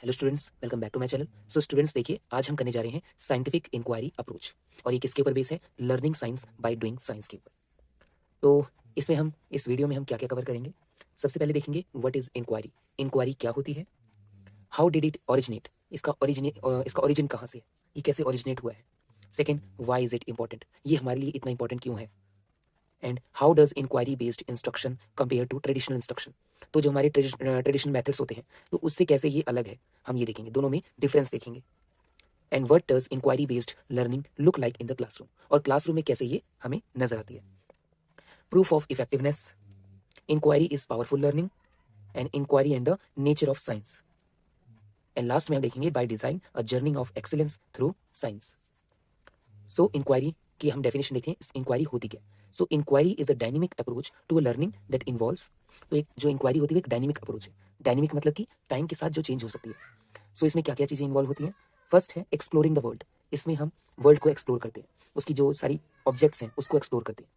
Hello students, welcome back to my channel. So students, देखिए आज हम करने जा रहे हैं साइंटिफिक इंक्वायरी अप्रोच, और ये किसके ऊपर बेस है? Learning science by doing science के ऊपर। तो इसमें हम इस वीडियो में हम क्या क्या कवर करेंगे? सबसे पहले देखेंगे व्हाट इज इंक्वायरी। इंक्वायरी क्या होती है? हाउ डिड इट ओरिजिनेट, इसका ओरिजिन कहाँ से है, ये कैसे ओरिजिनेट हुआ है? Second, why is it important, ये हमारे लिए इतना इंपॉर्टेंट क्यों है? And how does inquiry based instruction compare to traditional instruction, तो जो हमारे ट्रेडिशनल मेथड्स होते हैं तो उससे कैसे ये अलग है, हम ये देखेंगे, दोनों में डिफरेंस देखेंगे। And what does inquiry based learning look like in the classroom, और क्लासरूम में कैसे ये हमें नजर आती है। Proof of effectiveness, inquiry is powerful learning, and inquiry and the nature of science. And last में हम देखेंगे by design a journey of excellence through science. So inquiry की हम डेफिनेशन देखते हैं, इंक्वायरी होती क्या? So inquiry is the dynamic approach to a learning that involves, तो एक जो इंक्वायरी होती है एक डायनेमिक अप्रोच है। डायनेमिक मतलब कि टाइम के साथ जो चेंज हो सकती है। सो इसमें क्या क्या चीज़ें इन्वॉल्व होती हैं? फर्स्ट है एक्सप्लोरिंग द वर्ल्ड, इसमें हम वर्ल्ड को एक्सप्लोर करते हैं, उसकी जो सारी ऑब्जेक्ट्स हैं उसको एक्सप्लोर करते हैं,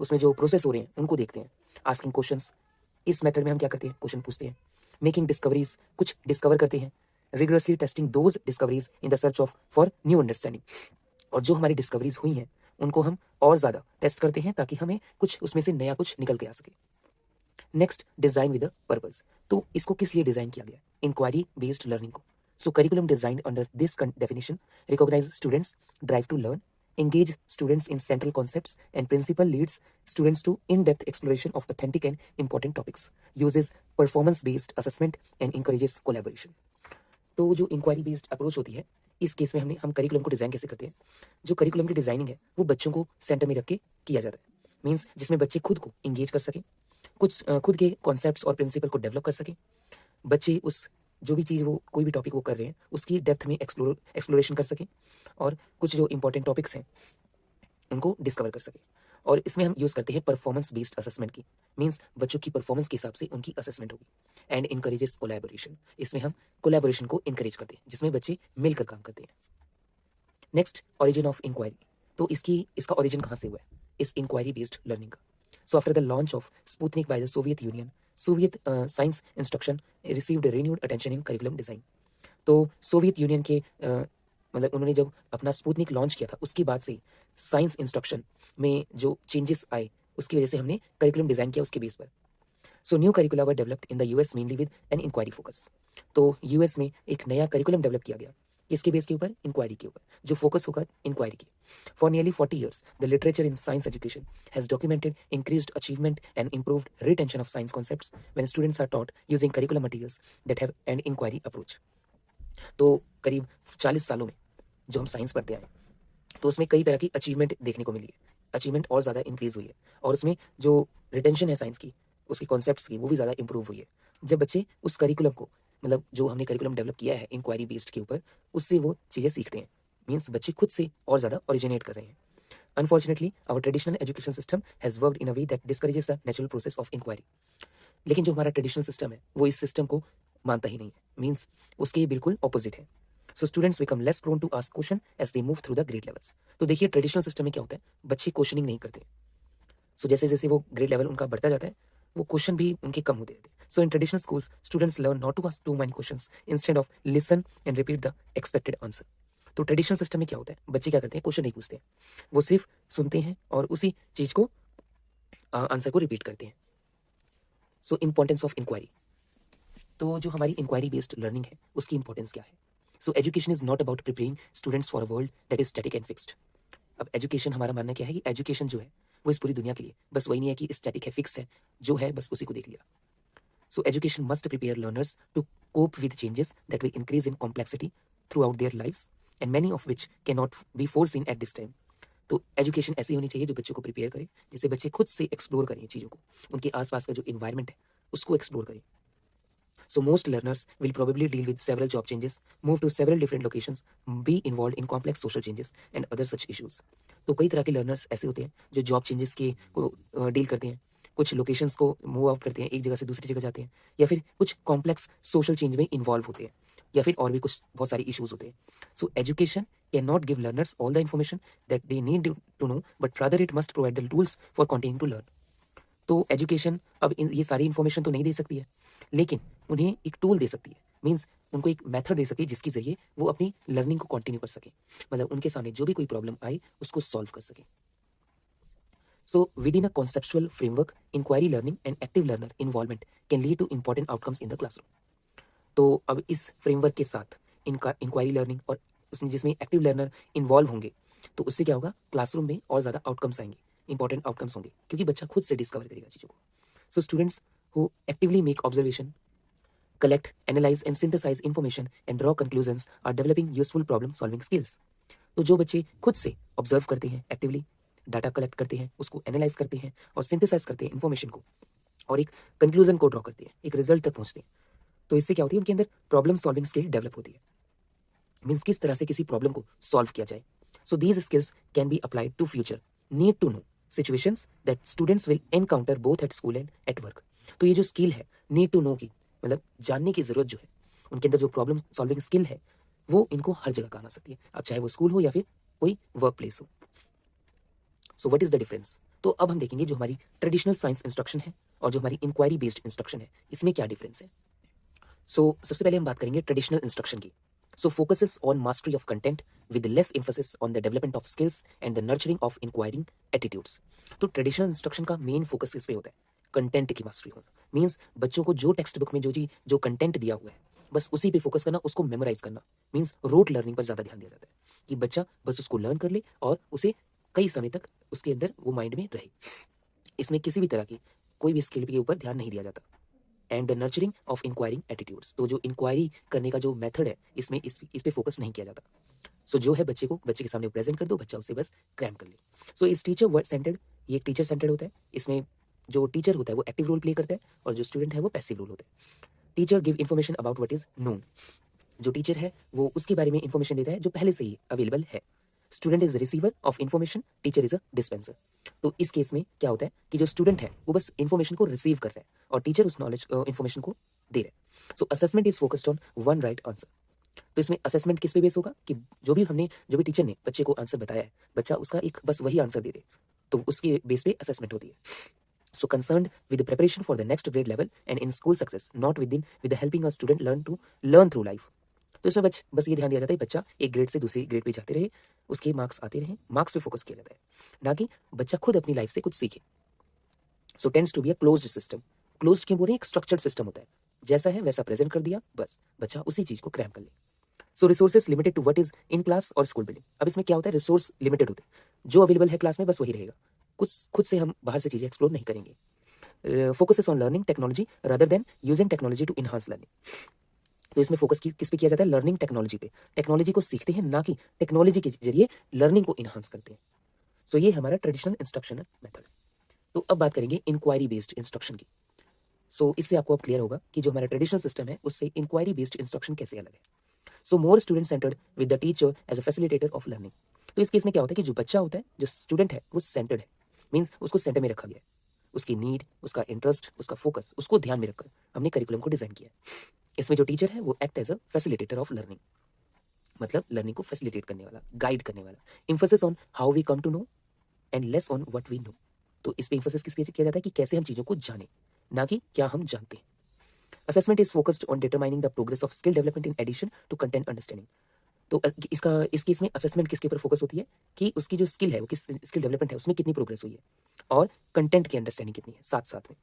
उसमें जो प्रोसेस हो रहे हैं उनको देखते हैं। आस्किंग क्वेश्चंस, इस मेथड में हम क्या करते हैं? क्वेश्चन पूछते हैं। मेकिंग डिस्कवरीज, कुछ डिस्कवर करते हैं। Rigorously testing those discoveries in the search of for new understanding, और जो हमारी डिस्कवरीज हुई हैं उनको हम और ज़्यादा टेस्ट करते हैं ताकि हमें कुछ उसमें से नया कुछ निकल के आ सके। Next, design with a purpose, तो इसको किस लिए डिजाइन किया गया? इंक्वायरी बेस्ड लर्निंग को। So curriculum design under this definition recognise students drive to learn, engage students in central concepts and principle, leads students to in-depth exploration of authentic and important topics, uses performance-based assessment and encourages collaboration। तो जो inquiry based approach होती है, इस case में हम curriculum को design कैसे करते हैं? जो करिकुलम की डिज़ाइनिंग है वो बच्चों को सेंटर में रख के किया जाता है। मीन्स जिसमें बच्चे खुद को इंगेज कर सकें, कुछ खुद के कॉन्सेप्ट्स और प्रिंसिपल को डेवलप कर सकें। बच्चे उस जो भी चीज़, वो कोई भी टॉपिक वो कर रहे हैं उसकी डेप्थ में एक्सप्लोरेशन कर सकें, और कुछ जो इंपॉर्टेंट टॉपिक्स हैं उनको डिस्कवर कर सकें। और इसमें हम यूज़ करते हैं परफॉर्मेंस बेस्ड असेसमेंट की। मीन्स बच्चों की परफॉर्मेंस के हिसाब से उनकी असेसमेंट होगी। एंड इनकरेजेस कोलैबोरेशन, इसमें हम कोलैबोरेशन को इनकरेज करते हैं जिसमें बच्चे मिलकर काम करते हैं। नेक्स्ट, ओरिजिन ऑफ इंक्वायरी, तो इसका ओरिजिन कहाँ से हुआ है इस इंक्वायरी बेस्ड लर्निंग का? So after the launch of Sputnik by the Soviet union, Soviet science instruction received renewed attention in curriculum design. तो सोवियत यूनियन के मतलब उन्होंने जब अपना स्पुतनिक लॉन्च किया था उसके बाद से साइंस इंस्ट्रक्शन में जो चेंजेस आए उसकी वजह से हमने करिकुलम डिजाइन किया उसके बेस पर। So new curricula were developed in the US mainly with an inquiry focus. तो यूएस में एक नया करिकुलम डेवलप किया गया, किसके बेस के ऊपर? इंक्वायरी के ऊपर, जो फोकस होगा इंक्वायरी की। For nearly 40 years the literature in science education has documented increased achievement and improved retention of science concepts when students are taught using curriculum materials that have an inquiry approach. तो करीब 40 सालों में जो हम science पढ़ते आए तो उसमें कई तरह की अचीवमेंट देखने को मिली है। अचीवमेंट और ज़्यादा इंक्रीज हुई है, और उसमें जो रिटेंशन है साइंस की, उसकी कॉन्सेप्ट्स की, वो भी ज़्यादा इंप्रूव हुई है। जब बच्चे उस करिकुलम को, मतलब जो हमने करिकुलम डेवलप किया है इंक्वायरी बेस्ड के ऊपर, उससे वो चीज़ें सीखते हैं। मीन्स बच्चे खुद से और ज़्यादा ओरिजिनेट कर रहे हैं। Unfortunately our traditional education system has worked in a way that discourages the natural process of inquiry. लेकिन जो हमारा ट्रेडिशनल सिस्टम है वो इस सिस्टम को मानता ही नहीं है। मीन्स उसके बिल्कुल ऑपोजिट है। So students become less prone to ask question as they move through the grade levels. तो देखिए ट्रेडिशनल सिस्टम में क्या होता है, बच्चे क्वेश्चनिंग नहीं करते। सो जैसे जैसे वो ग्रेड लेवल उनका बढ़ता जाता है वो क्वेश्चन भी उनके कम होते जाते हैं। So in traditional schools students learn not to ask too many questions instead of listen and repeat the expected answer. तो ट्रेडिशनल सिस्टम में क्या होता है, बच्चे क्या करते हैं? क्वेश्चन नहीं पूछते हैं, वो सिर्फ सुनते हैं और उसी चीज को आंसर को रिपीट करते हैं। सो इंपॉर्टेंस ऑफ इंक्वायरी, तो जो हमारी इंक्वायरी बेस्ड लर्निंग है उसकी इंपॉर्टेंस क्या है? So education is not about preparing students for a world that is static and fixed. अब एजुकेशन, हमारा मानना क्या है कि एजुकेशन जो है वो इस पूरी दुनिया के लिए बस वही नहीं है कि स्टैटिक है, फिक्स है, जो है बस उसी को देख लिया। So education must prepare learners to cope with changes that will increase in complexity throughout their lives and many of which can not be foreseen at this time. तो एजुकेशन ऐसी होनी चाहिए जो बच्चों को प्रिपेयर करे, जिससे बच्चे खुद से एक्सप्लोर करें चीज़ों को, उनके आसपास का जो इन्वायरमेंट है उसको एक्सप्लोर करें। So most learners will probably deal with several job changes, move to several different locations, be involved in complex social changes and other such issues। तो कई तरह के लर्नर्स ऐसे होते हैं जो जॉब चेंजेस के को डील करते हैं, कुछ लोकेशंस को मूव आउट करते हैं, एक जगह से दूसरी जगह जाते हैं, या फिर कुछ कॉम्प्लेक्स सोशल चेंज में इन्वॉल्व होते हैं, या फिर और भी कुछ बहुत सारे इश्यूज होते हैं। So education can not give learners all the information that they need to know, but rather it must provide the tools for continuing to learn. तो एजुकेशन अब ये सारी इन्फॉर्मेशन तो नहीं दे सकती है, लेकिन उन्हें एक टूल दे सकती है। मीन्स उनको एक मेथड दे सके जिसके जरिए वो अपनी लर्निंग को कंटिन्यू कर सके, मतलब उनके सामने जो भी कोई प्रॉब्लम आए उसको सॉल्व कर सके। So within a conceptual framework, inquiry learning and active learner involvement can lead to important outcomes in the classroom. तो अब इस फ्रेमवर्क के साथ इनका इंक्वायरी लर्निंग और उसमें जिसमें एक्टिव लर्नर इन्वॉल्व होंगे, तो उससे क्या होगा, क्लासरूम में और ज़्यादा आउटकम्स आएंगे, इंपॉर्टेंट आउटकम्स होंगे, क्योंकि बच्चा खुद से डिस्कवर करेगा चीज़ों को। So students who actively make observation, collect, analyze and synthesize information and draw conclusions are developing useful problem solving skills। तो जो बच्चे खुद से ऑब्जर्व करते हैं, एक्टिवली डाटा कलेक्ट करते हैं, उसको एनालाइज करते हैं और सिंथेसाइज करते हैं इन्फॉर्मेशन को, और एक कंक्लूजन को ड्रॉ करते हैं, एक रिजल्ट तक पहुंचते हैं, तो इससे क्या होती है, उनके अंदर प्रॉब्लम सॉल्विंग स्किल डेवलप होती है। मीन्स किस तरह से किसी प्रॉब्लम को सॉल्व किया जाए। So these skills can be applied to future need to know situations that students will encounter both at school and at work. तो ये जो स्किल है नीड टू नो की, मतलब जानने की जरूरत जो है, उनके अंदर जो प्रॉब्लम सॉल्विंग स्किल है वो इनको हर जगह काम आ सकती है, अब चाहे वो स्कूल हो या फिर कोई वर्क प्लेस हो। So what is the difference. तो अब हम देखेंगे जो हमारी ट्रेडिशनल साइंस इंस्ट्रक्शन है और जो हमारी इंक्वायरी बेस्ड इंस्ट्रक्शन है, इसमें क्या डिफरेंस है। सो सबसे पहले हम बात करेंगे ट्रेडिशनल इंस्ट्रक्शन की। So focuses on mastery of content with less emphasis on the development of skills and the nurturing of inquiring attitudes. तो ट्रेडिशनल इंस्ट्रक्शन का मेन फोकस इस पे होता है कंटेंट की मास्टरी होना। मीन्स बच्चों को जो टेक्स्ट बुक में जो कंटेंट दिया हुआ है बस उसी पे फोकस करना, उसको मेमोराइज करना। मीन्स रोट लर्निंग पर ज़्यादा ध्यान दिया जाता है कि बच्चा बस उसको लर्न कर ले और उसे कई समय तक उसके अंदर वो माइंड में रहे। इसमें किसी भी तरह की कोई भी स्किल के ऊपर ध्यान नहीं दिया जाता। And the nurturing of inquiring attitudes, तो जो इंक्वायरी करने का जो मेथड है इसमें इस पे फोकस नहीं किया जाता। सो जो है बच्चे के सामने प्रेजेंट कर दो, बच्चा उसे बस क्रैम कर ले। सो इस टीचर वर्ड सेंटर्ड, ये एक टीचर सेंटर्ड होता है। इसमें जो टीचर होता है वो एक्टिव रोल प्ले करता है और जो स्टूडेंट है वो पैसिव रोल होता है। Teacher give information about what is known, जो टीचर है वो उसके बारे में इन्फॉर्मेशन देता है जो पहले से ही अवेलेबल है। Student is receiver of information, teacher is a dispenser. तो इस केस में क्या होता है कि जो स्टूडेंट है वो बस इन्फॉर्मेशन को रिसीव कर रहा है और टीचर उस नॉलेज इन्फॉर्मेशन को दे रहा है। सो assessment is focused on one right answer. तो इसमें असेसमेंट किस पे बेस होगा कि जो भी टीचर ने बच्चे को आंसर बताया है, बच्चा उसका एक बस वही आंसर दे दे, तो उसके बेस पे असेसमेंट होती है। So concerned with the preparation for the next grade level and in school success, not with helping a student learn through life. तो इसमें बस ये ध्यान दिया जाता है बच्चा एक ग्रेड से दूसरी ग्रेड पे जाते रहे, उसके मार्क्स आते रहे, मार्क्स पे फोकस किया जाता है, ना कि बच्चा खुद अपनी लाइफ से कुछ सीखे। So tends to be a closed system. Closed क्यों बोल रहे हैं, एक स्ट्रक्चर्ड सिस्टम होता है, जैसा है वैसा प्रेजेंट कर दिया, बस बच्चा उसी चीज को क्रैम कर ले। So resources limited to what is in class और स्कूल बिल्डिंग। अब इसमें क्या होता है, रिसोर्स लिमिटेड होते हैं, जो अवेलेबल है क्लास में बस वही रहेगा, कुछ खुद से हम बाहर से चीजें एक्सप्लोर नहीं करेंगे। Focuses on learning technology rather than using technology to enhance learning. तो इसमें फोकस किस पे किया जाता है, लर्निंग टेक्नोलॉजी पे। टेक्नोलॉजी को सीखते हैं, ना कि टेक्नोलॉजी के जरिए लर्निंग को इनहांस करते हैं। सो ये हमारा ट्रेडिशनल इंस्ट्रक्शनल मेथड। तो अब बात करेंगे इंक्वायरी बेस्ड इंस्ट्रक्शन की। सो इससे आपको अब क्लियर होगा कि जो हमारा ट्रेडिशनल सिस्टम है उससे इंक्वायरी बेस्ड इंस्ट्रक्शन कैसे अलग है। So more student centred with the teacher as a facilitator of learning. तो इस केस में क्या होता है कि जो बच्चा होता है, जो स्टूडेंट है, वो सेंटर्ड है। मीन्स उसको सेंटर में रखा गया है, उसकी नीड, उसका इंटरेस्ट, उसका फोकस, उसको ध्यान में रखकर हमने करिकुलम को डिजाइन किया है। इसमें जो टीचर है वो act as a facilitator of learning, मतलब लर्निंग को फैसिलिटेट करने वाला, गाइड करने वाला। Emphasis on how we come to know and less on what we know. तो इस पे इम्फोसिस किस पे किया जाता है कि कैसे हम चीजों को जाने, ना कि क्या हम जानते हैं। Assessment is focused on determining the progress of skill development in addition to content understanding. तो इस केस में असेसमेंट किसके ऊपर फोकस होती है कि उसकी जो स्किल है, वो किस स्किल डेवलपमेंट है, उसमें कितनी प्रोग्रेस हुई है और कंटेंट की अंडरस्टैंडिंग कितनी है साथ साथ में।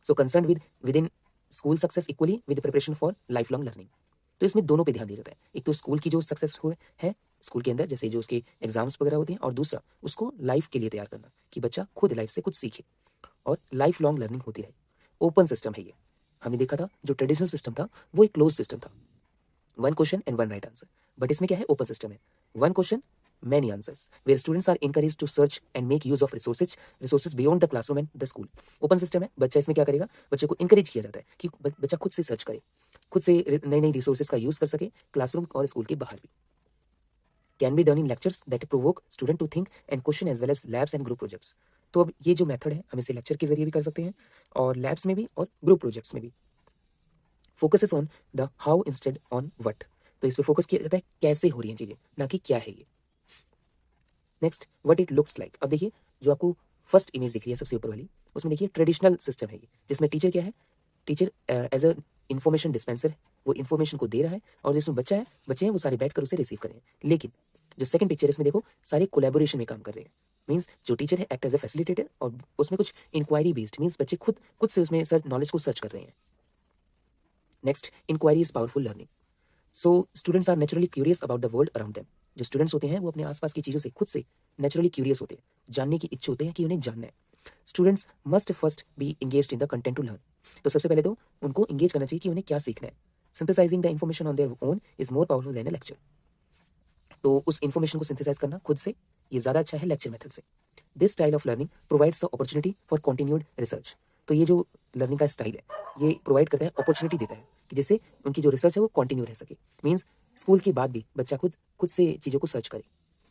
सो concern with in school success equally with preparation for life long learning. तो इसमें दोनों पे ध्यान दिया जाता है, एक तो स्कूल की जो सक्सेस हुए है स्कूल के अंदर, जैसे जो उसके एग्जाम्स वगैरह होते हैं, और दूसरा उसको लाइफ के लिए तैयार करना कि बच्चा खुद लाइफ से कुछ सीखे और लाइफ लॉन्ग लर्निंग होती रहे। ओपन सिस्टम है ये। हमने देखा था जो ट्रेडिशनल सिस्टम था वो एक क्लोज सिस्टम था, one question and one right answer. But इसमें क्या है, ओपन सिस्टम है, one question many answers where students are encouraged to search and make use of resources beyond the classroom and the school। Open system है, बच्चा इसमें क्या करेगा, बच्चे को इंकरेज किया जाता है कि बच्चा खुद से सर्च करे, खुद से नई नई रिसोर्सेज का यूज कर सके, क्लासरूम और स्कूल के बाहर भी। Can be done in lectures that provoke student to think and question as well as labs and group projects. तो अब ये जो मेथड है हम इसे लेक्चर के जरिए भी कर सकते हैं और लैब्स में भी और ग्रुप प्रोजेक्ट्स में भी। Focuses on the how instead on what. तो इस पे फोकस किया जाता है कैसे हो रही हैं चीजें, ना कि क्या है ये। Next, what it looks like. अब देखिए जो आपको फर्स्ट इमेज दिख रही है सबसे ऊपर वाली, उसमें देखिए ट्रेडिशनल सिस्टम है ये, जिसमें टीचर क्या है, teacher as a information dispenser है वो इन्फॉर्मेशन को दे रहा है, और जिसमें बच्चे हैं वो सारे बैठकर उसे रिसीव कर रहे हैं। लेकिन जो सेकंड पिक्चर है इसमें देखो सारे कोलैबोरेशन में काम कर रहे हैं। मीन्स जो टीचर है एक्ट एज ए फैसिलिटेटर, और उसमें कुछ इंक्वायरी बेस्ड, मीन्स बच्चे खुद से उसमें नॉलेज को सर्च कर रहे हैं। Next, inquiry is powerful learning. So students are naturally curious about the world around them. जो स्टूडेंट्स होते हैं वो अपने आसपास की चीज़ों से खुद से नेचुरली क्यूरियस होते हैं, जानने की इच्छुक होते हैं कि उन्हें जानना है। Students must first be engaged in the content to learn. तो सबसे पहले तो उनको इंगेज करना चाहिए कि उन्हें क्या सीखना है। Synthesising the information on their own is more powerful than a lecture. तो उस इन्फॉर्मेशन को सिंथेसाइज करना खुद से ये ज़्यादा अच्छा है लेक्चर मेथड से। This style of learning provides the opportunity for continued research. तो ये जो लर्निंग का स्टाइल है ये प्रोवाइड करता है, अपॉर्चुनिटी देता है कि जिससे उनकी जो रिसर्च है वो कंटिन्यू रह सके। मीन्स स्कूल के बाद भी बच्चा खुद से चीज़ों को सर्च करे।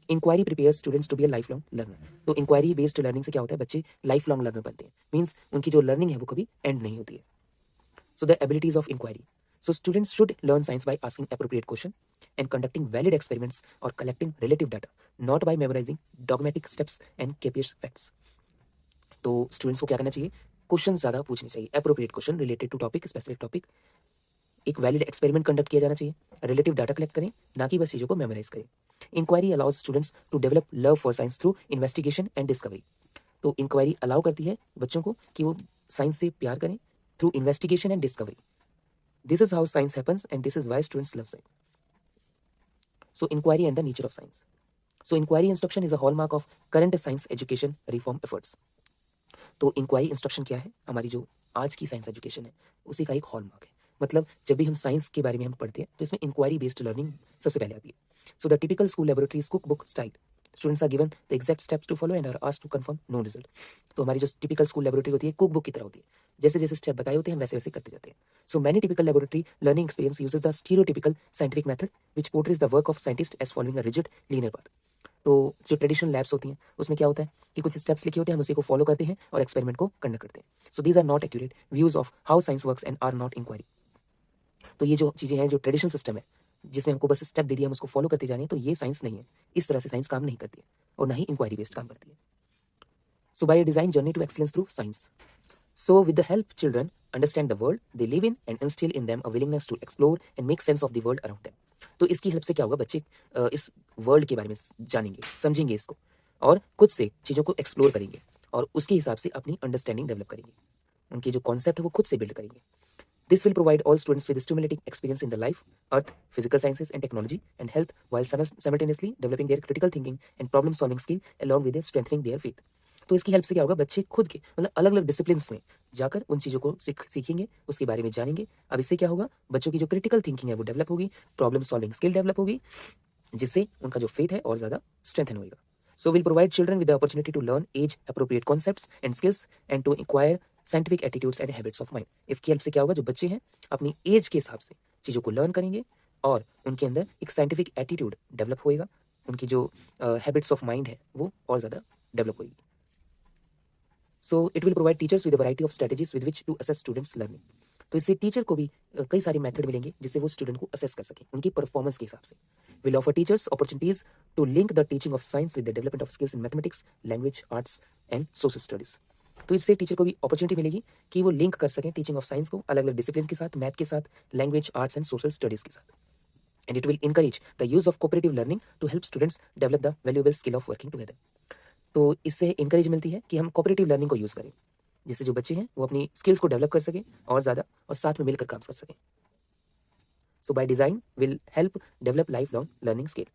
Inquiry prepare students to be a life long learner. तो इंक्वायरी बेस्ड लर्निंग से क्या होता है, बच्चे लाइफ लॉन्ग लर्नर बनते हैं। मीन्स उनकी जो लर्निंग है वो कभी एंड नहीं होती है। So the abilities of inquiry. So students should learn science by asking appropriate question and conducting valid experiments or collecting relative data, not by memorizing dogmatic steps and capricious facts. तो students को क्या करना चाहिए, question ज़्यादा पूछने चाहिए, appropriate question related to topic, specific topic. एक valid experiment conduct किया जाना चाहिए, रिलेटिव डाटा कलेक्ट करें, ना कि बस चीज़ों को मेमोराइज करें। Inquiry allows students to develop love for science through investigation and discovery. तो इंक्वायरी अलाउ करती है बच्चों को कि वो साइंस से प्यार करें through investigation and discovery. This is how science happens, and this is why students love science. So, inquiry and the nature of science. So, inquiry instruction is a hallmark of current science education reform efforts. तो inquiry instruction क्या है, हमारी जो आज की science education है उसी का एक हॉलमार्क है। मतलब जब भी हम साइंस के बारे में हम पढ़ते हैं तो इसमें इंक्वायरी बेस्ड लर्निंग सबसे पहले आती है। So the typical school laboratory cook book style. Students are given the exact steps to follow and are asked to confirm no result. तो हमारी जो टिपिकल स्कूल लेबोरेटरी होती है कुक बुक की तरह होती है, जैसे जैसे स्टेप बताए होते हैं वैसे वैसे करते जाते हैं। So many typical laboratory learning experience uses the stereotypical scientific method which portrays the work of scientist as following a rigid linear path. तो जो ट्रेडिशनल लैब्स होती हैं उसमें क्या होता है कि कुछ स्टेप्स लिखे होते हैं, हम उसी को फॉलो करते हैं और एक्सपेरिमेंट को कंडक्ट करते हैं। So these are not accurate views of how science works and are not inquiry. तो ये जो चीज़ें हैं, जो ट्रेडिशनल सिस्टम है जिसमें हमको बस स्टेप दे दिया हम उसको फॉलो करते जाने, तो ये साइंस नहीं है। इस तरह से साइंस काम नहीं करती है और ना ही इंक्वायरी बेस्ड काम करती है। So by design journey to excellence through science. So with the help children understand the world they live in and instil in them a willingness to explore and make sense of the world around them. तो इसकी help से क्या होगा, बच्चे इस world के बारे में जानेंगे, समझेंगे इसको, और खुद से चीज़ों को एक्सप्लोर करेंगे और उसके हिसाब से अपनी अंडरस्टैंडिंग डेवलप करेंगे। उनके जो कॉन्सेप्ट है वो खुद से बिल्ड करेंगे। This will provide all students with a stimulating experience in the life, earth, physical sciences and technology and health, while simultaneously developing their critical thinking and problem solving skill along with strengthening their faith. तो इसकी help से क्या होगा, बच्चे खुद के मतलब अलग अलग डिसिप्लिन्स में जाकर उन चीज़ों को सीखेंगे, उसके बारे में जानेंगे। अब इससे क्या होगा, बच्चों की जो क्रिटिकल थिंकिंग है वो डेवलप होगी, प्रॉब्लम सॉल्विंग स्किल डेवलप होगी, जिससे उनका जो फेथ है और ज़्यादा स्ट्रेंथन होगा। So we'll provide children with the opportunity to learn age appropriate concepts and skills and to acquire scientific attitudes and habits of mind. इसकी हेल्प से क्या होगा, जो बच्चे हैं अपनी एज के हिसाब से चीज़ों को लर्न करेंगे और उनके अंदर एक साइंटिफिक एटीट्यूड डेवलप होएगा, उनकी जो हैबिट्स ऑफ माइंड है वो और ज़्यादा डेवलप होगी। So it will provide teachers with a variety of strategies with which to assess students learning. तो इससे टीचर को भी कई सारे मेथड मिलेंगे जिससे वो स्टूडेंट को असेस कर सके उनकी परफॉर्मेंस के हिसाब से। Will offer teachers opportunities to link the teaching of science with the development of skills in mathematics, language, arts and social studies. तो इससे टीचर को भी अपॉर्चुनिटी मिलेगी कि वो लिंक कर सकें टीचिंग ऑफ साइंस को अलग अलग डिसिप्लिन के साथ, मैथ के साथ, language, arts and social studies के साथ। And it will encourage the use of cooperative learning to help students develop the valuable skill of working together. तो इससे इंकरेज मिलती है कि हम कोऑपरेटिव लर्निंग को यूज़ करें, जिससे जो बच्चे हैं वो अपनी स्किल्स को डेवलप कर सकें और ज़्यादा और साथ में मिलकर काम कर सकें। So by design will help develop life long learning skill,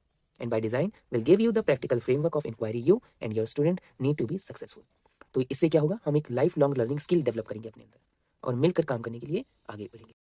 and by design will give you the practical framework of inquiry you and your student need to be successful. तो इससे क्या होगा, हम एक life long learning skill develop करेंगे अपने अंदर और मिलकर काम करने के लिए आगे बढ़ेंगे।